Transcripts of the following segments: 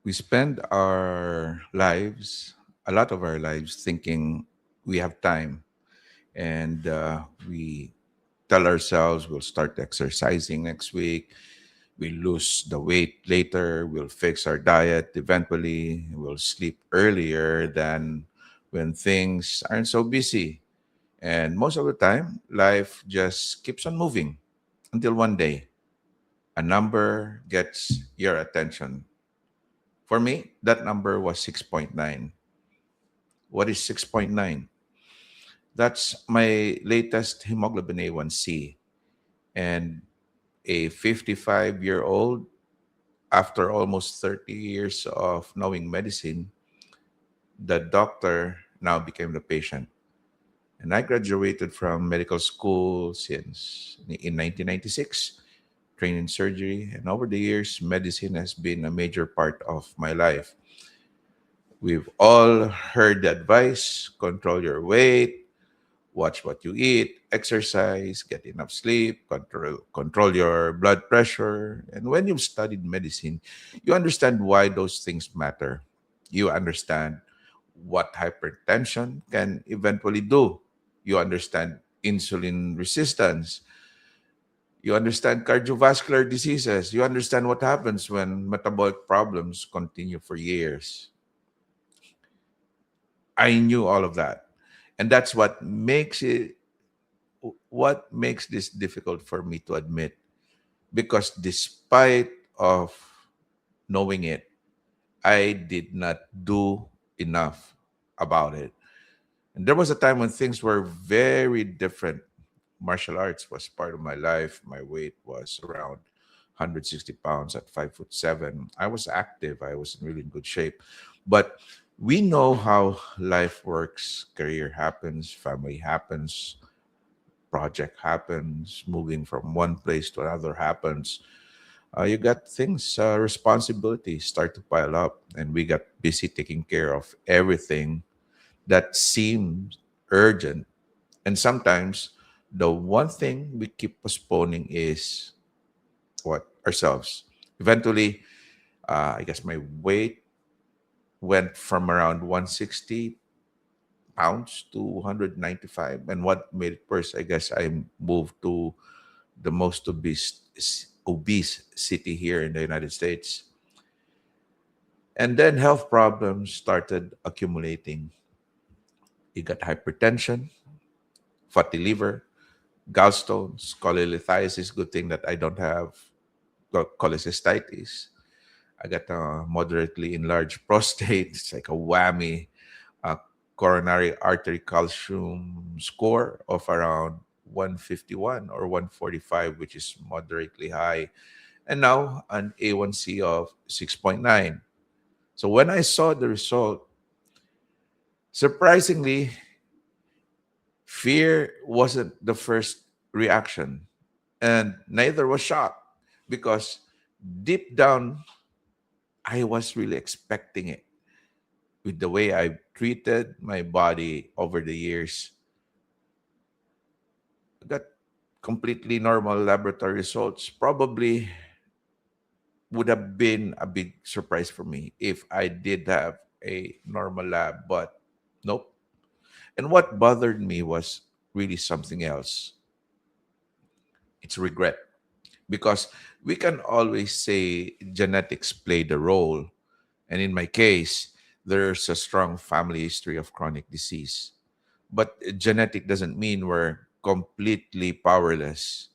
We spend our lives, a lot of our lives, thinking we have time, and we tell ourselves we'll start exercising next week, we lose the weight later, we'll fix our diet eventually, we'll sleep earlier than when things aren't so busy. And most of the time, life just keeps on moving until one day a number gets your attention. For me, that number was 6.9. What is 6.9? That's my latest hemoglobin A1C. And a 55-year-old, after almost 30 years of knowing medicine, the doctor now became the patient. And I graduated from medical school since in 1996, trained in surgery, and over the years, medicine has been a major part of my life. We've all heard the advice: control your weight, watch what you eat, exercise, get enough sleep, control your blood pressure. And when you've studied medicine, you understand why those things matter. You understand what hypertension can eventually do. You understand insulin resistance. You understand cardiovascular diseases. You understand what happens when metabolic problems continue for years. I knew all of that. And that's what makes this difficult for me to admit, because despite of knowing it, I did not do enough about it. And there was a time when things were very different. Martial arts was part of my life. My weight was around 160 pounds at 5'7". I was active. I was in really good shape. But we know how life works. Career happens, family happens, project happens, moving from one place to another happens. You got things, responsibilities start to pile up, and we got busy taking care of everything that seems urgent. And sometimes the one thing we keep postponing is what? Ourselves. Eventually, I guess my weight went from around 160 pounds to 195. And what made it worse, I guess I moved to the most obese city here in the United States. And then health problems started accumulating. You got hypertension, fatty liver, gallstones, cholelithiasis. Good thing that I don't have cholecystitis. I got a moderately enlarged prostate. It's like a whammy. A coronary artery calcium score of around 151 or 145, which is moderately high. And now an A1C of 6.9. So when I saw the result, surprisingly, fear wasn't the first reaction, and neither was shock, because deep down, I was really expecting it. With the way I treated my body over the years, I got completely normal laboratory results. Probably would have been a big surprise for me if I did have a normal lab, but nope. And what bothered me was really something else. It's regret. Because we can always say genetics played a role. And in my case, there's a strong family history of chronic disease. But genetic doesn't mean we're completely powerless.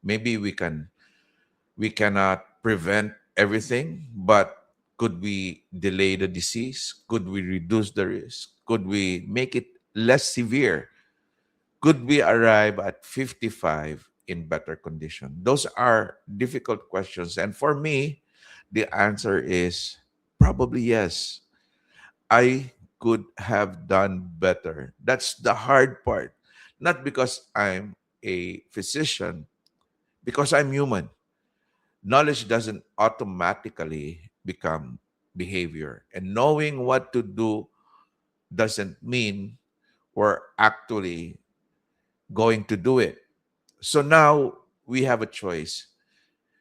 Maybe we cannot prevent everything, but could we delay the disease? Could we reduce the risk? Could we make it less severe? Could we arrive at 55 in better condition? Those are difficult questions. And for me, the answer is probably yes. I could have done better. That's the hard part. Not because I'm a physician, because I'm human. Knowledge doesn't automatically become behavior. And knowing what to do doesn't mean we're actually going to do it. So now we have a choice.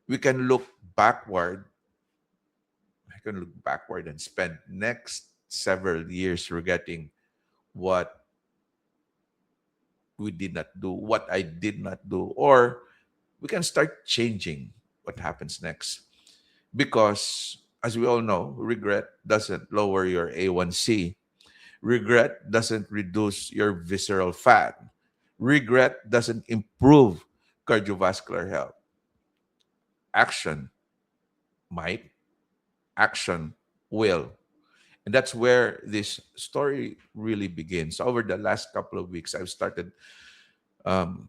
We can look backward, can look backward and spend next several years regretting what we did not do, what I did not do, or we can start changing what happens next. Because, as we all know, regret doesn't lower your A1C, regret doesn't reduce your visceral fat, regret doesn't improve cardiovascular health. Action might, action will. And that's where this story really begins. Over the last couple of weeks, I've started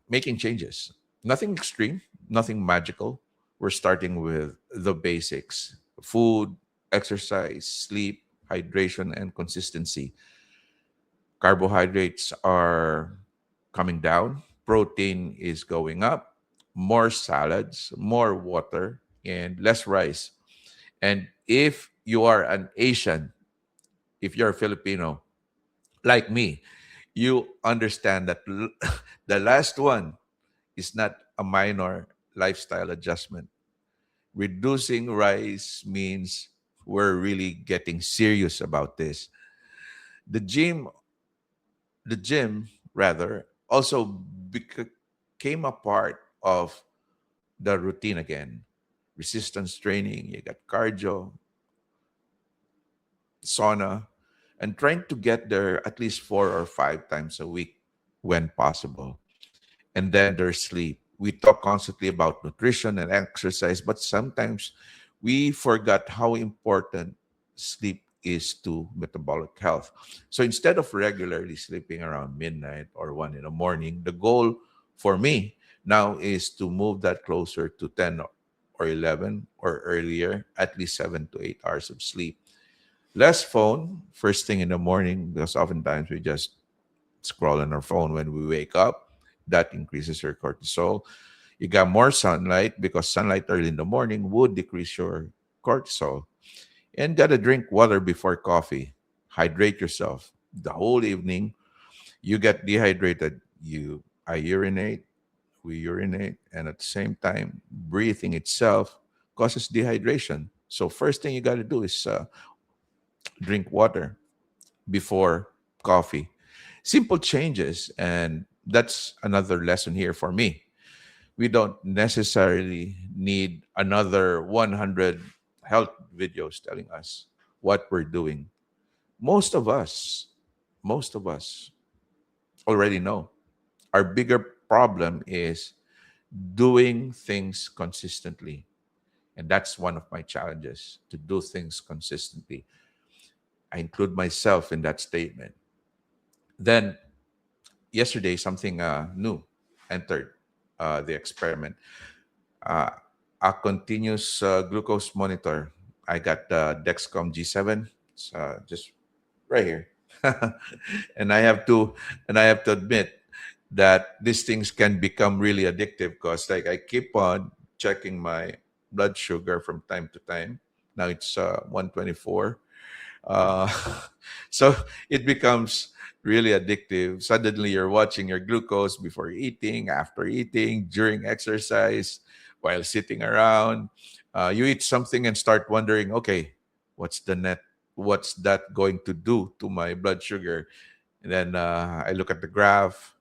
making changes. Nothing extreme, nothing magical. We're starting with the basics: food, exercise, sleep, hydration, and consistency. Carbohydrates are coming down, protein is going up, more salads, more water, and less rice. And if you are an Asian, if you're a Filipino, like me, you understand that the last one is not a minor lifestyle adjustment. Reducing rice means we're really getting serious about this. The gym, the gym rather, also became a part of the routine again. Resistance training, you got cardio, sauna, and trying to get there at least 4 or 5 times a week when possible. And then there's sleep. We talk constantly about nutrition and exercise, but sometimes we forgot how important sleep is to metabolic health. So instead of regularly sleeping around midnight or 1 in the morning, the goal for me now is to move that closer to 10 or 11 or earlier, at least 7 to 8 hours of sleep. Less phone first thing in the morning, because oftentimes we just scroll on our phone when we wake up. That increases your cortisol. You got more sunlight, because sunlight early in the morning would decrease your cortisol. And gotta drink water before coffee. Hydrate yourself. The whole evening, you get dehydrated. I urinate, we urinate, and at the same time, breathing itself causes dehydration. So first thing you got to do is drink water before coffee. Simple changes. And that's another lesson here for me. We don't necessarily need another 100 health videos telling us what we're doing. Most of us, most of us already know. Our bigger problem is doing things consistently. And that's one of my challenges, to do things consistently. I include myself in that statement. Then yesterday, something new entered the experiment. Uh, a continuous glucose monitor. I got the Dexcom G7. It's just right here, and I have to admit that these things can become really addictive, because like I keep on checking my blood sugar from time to time. Now it's 124. uh, so it becomes really addictive. Suddenly you're watching your glucose before eating, after eating, during exercise, while sitting around. You eat something and start wondering, okay, what's the net? What's that going to do to my blood sugar? And then I look at the graph.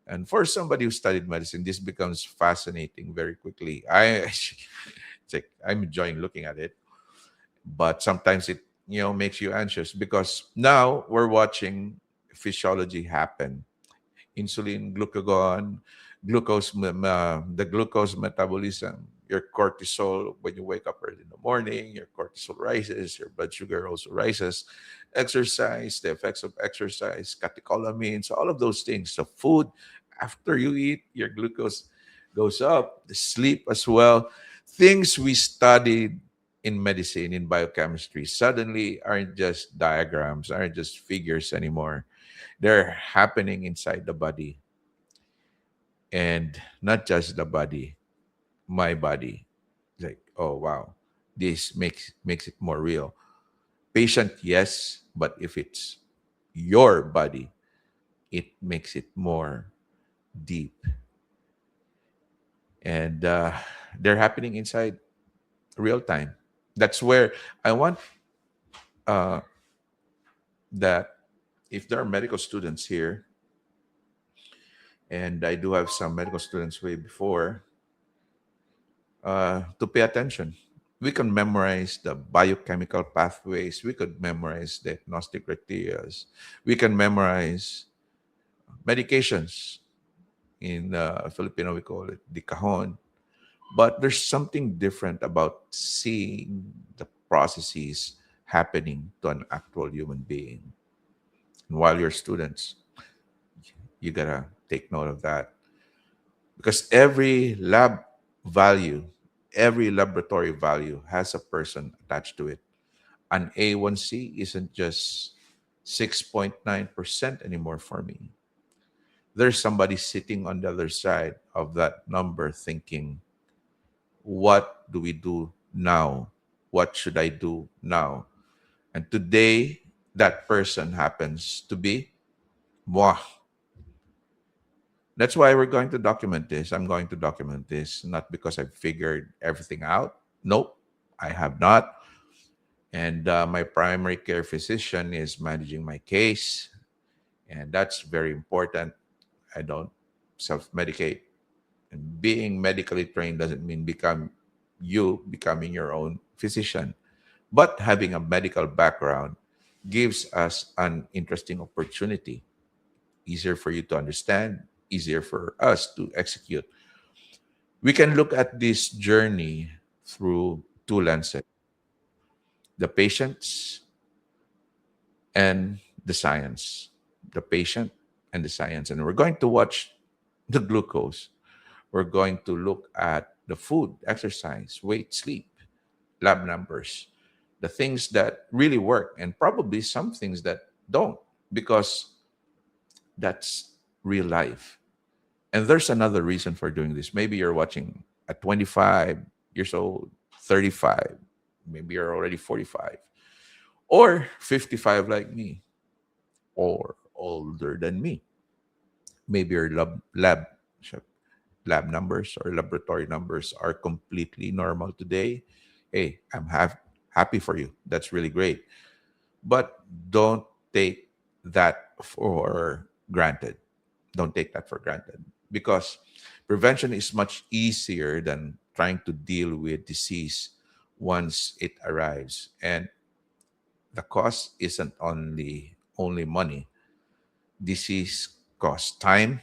And for somebody who studied medicine, this becomes fascinating very quickly. It's like I'm enjoying looking at it, but sometimes it makes you anxious, because now we're watching physiology happen. Insulin, glucagon, the glucose metabolism, your cortisol. When you wake up early in the morning, your cortisol rises, your blood sugar also rises. Exercise, the effects of exercise, catecholamines, all of those things. So food, after you eat, your glucose goes up. The sleep as well. Things we studied in medicine, in biochemistry, suddenly aren't just diagrams, aren't just figures anymore. They're happening inside the body. And not just the body, my body. Like, oh wow, this makes it more real. Patient, yes, but if it's your body, it makes it more deep. And they're happening inside real time. That's where I want uh, that if there are medical students here, and I do have some medical students way before, to pay attention. We can memorize the biochemical pathways. We could memorize diagnostic criteria. We can memorize medications. In Filipino, we call it the cajon. But there's something different about seeing the processes happening to an actual human being. And while you're students, you gotta take note of that because every lab value, every laboratory value has a person attached to it. An A1C isn't just 6.9% anymore for me. There's somebody sitting on the other side of that number thinking, what do we do now? What should I do now? And today, that person happens to be moi. That's why we're going to document this. I'm going to document this, not because I've figured everything out. Nope, I have not. And my primary care physician is managing my case. And that's very important. I don't self medicate. And being medically trained doesn't mean becoming your own physician. But having a medical background gives us an interesting opportunity, easier for you to understand, easier for us to execute. We can look at this journey through two lenses: the patients and the science. The patient and the science. And we're going to watch the glucose. We're going to look at the food, exercise, weight, sleep, lab numbers, the things that really work, and probably some things that don't, because that's real life. And there's another reason for doing this. Maybe you're watching at 25 years old, 35, maybe you're already 45, or 55 like me, or older than me. Maybe your lab numbers or laboratory numbers are completely normal today. Hey, happy for you. That's really great. But don't take that for granted. Don't take that for granted because prevention is much easier than trying to deal with disease once it arrives. And the cost isn't only money. Disease costs time,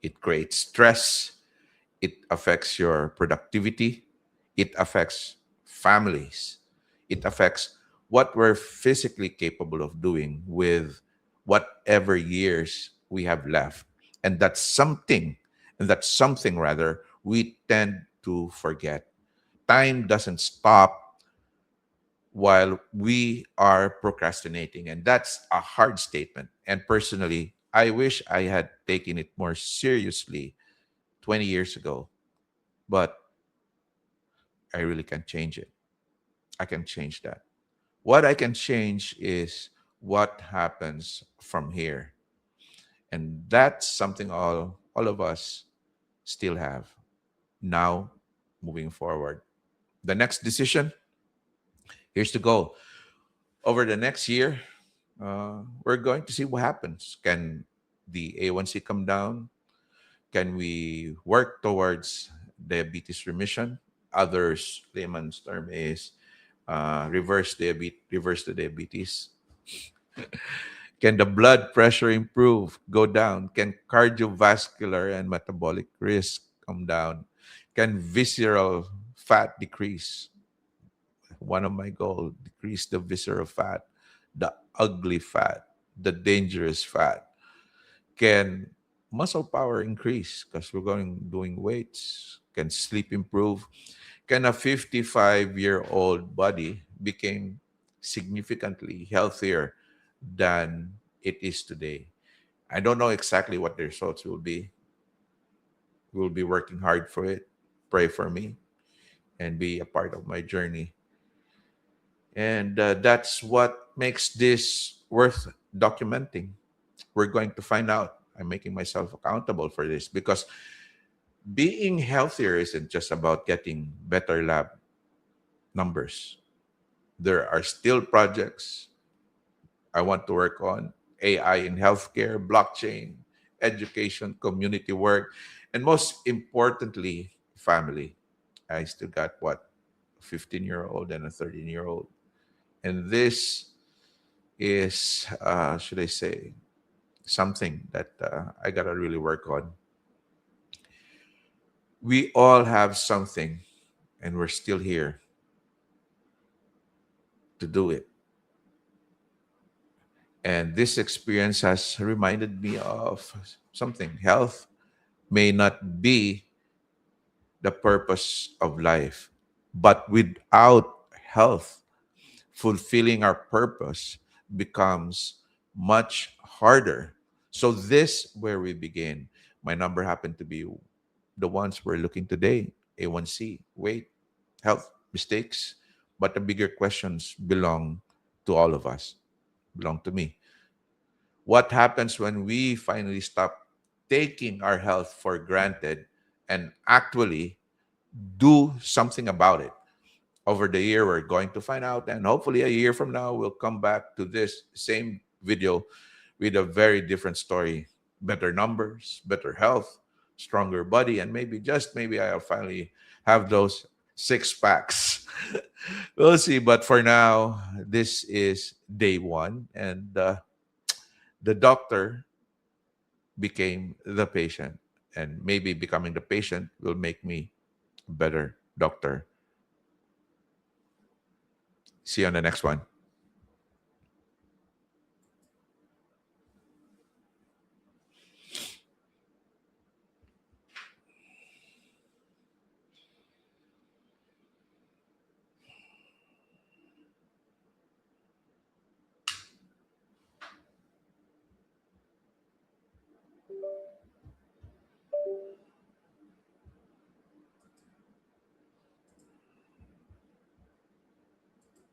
it creates stress, it affects your productivity, it affects families, it affects what we're physically capable of doing with whatever years we have left. And that's something rather, we tend to forget. Time doesn't stop while we are procrastinating. And that's a hard statement. And personally, I wish I had taken it more seriously 20 years ago, but I really can't change it. I can change that. What I can change is what happens from here. And that's something all of us still have now moving forward. The next decision, here's the goal. Over the next year, we're going to see what happens. Can the A1C come down? Can we work towards diabetes remission? Others, layman's term is reverse the diabetes. Can the blood pressure improve, go down? Can cardiovascular and metabolic risk come down? Can visceral fat decrease? One of my goals: decrease the visceral fat, the ugly fat, the dangerous fat. Can muscle power increase because we're going doing weights? Can sleep improve? Can a 55-year-old body become significantly healthier than it is today? I don't know exactly what the results will be. We'll be working hard for it. Pray for me and be a part of my journey. And that's what makes this worth documenting. We're going to find out. I'm making myself accountable for this because being healthier isn't just about getting better lab numbers. There are still projects I want to work on: AI in healthcare, blockchain, education, community work, and most importantly, family. I still got what, 15-year-old and a 13-year-old. And this is, should I say, something that I got to really work on. We all have something, and we're still here to do it. And this experience has reminded me of something. Health may not be the purpose of life, but without health, fulfilling our purpose becomes much harder. So this where we begin. My number happened to be the ones we're looking today: A1C, weight, health, mistakes. But the bigger questions belong to all of us, belong to me. What happens when we finally stop taking our health for granted and actually do something about it? Over the year, we're going to find out, and hopefully a year from now we'll come back to this same video with a very different story: better numbers, better health, stronger body, and maybe, just maybe, I'll finally have those six packs. We'll see. But for now, this is day one, and the doctor became the patient, and maybe becoming the patient will make me a better doctor. See you on the next one.